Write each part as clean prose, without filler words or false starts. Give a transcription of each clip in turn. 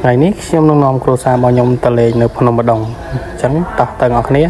ngày ní xem nông nông cô sa bao nhom tà lệ nợ phun một đồng trắng tao tao ngọc này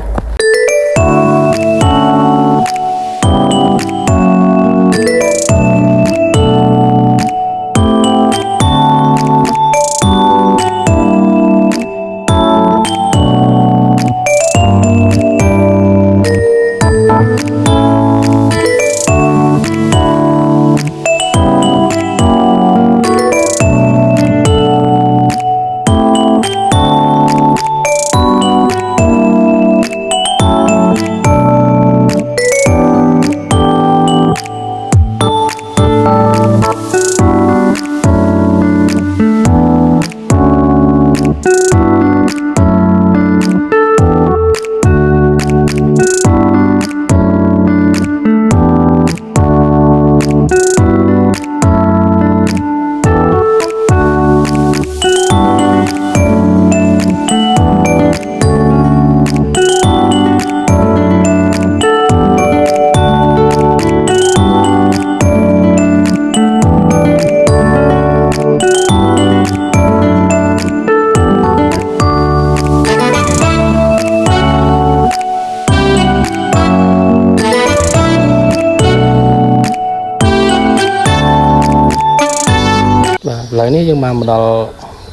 เลยนี้ยังมาดอ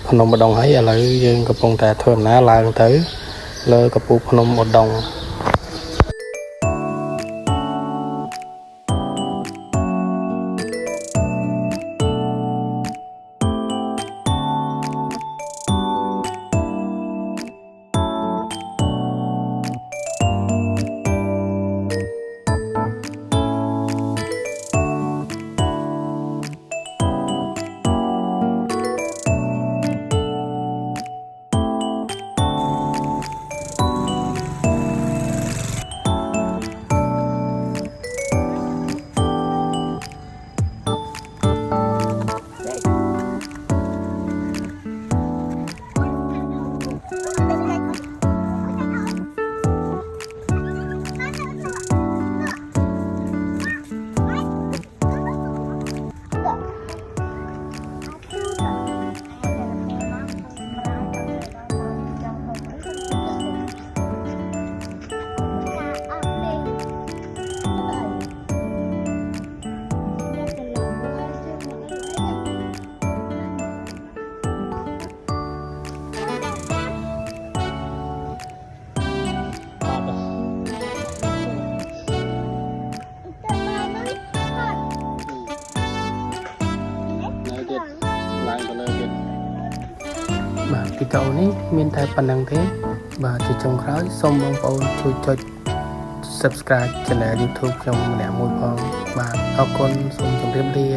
พนมดองให้อะไรยังกระปงแต่เทิมนะลางtớiเลยกระปูพนมดอง video này mình thấy phần năng thế và từ trong khói xong bông bông chui cho subscribe channel YouTube trong mẹ môi con và ao con xong trong đêm đi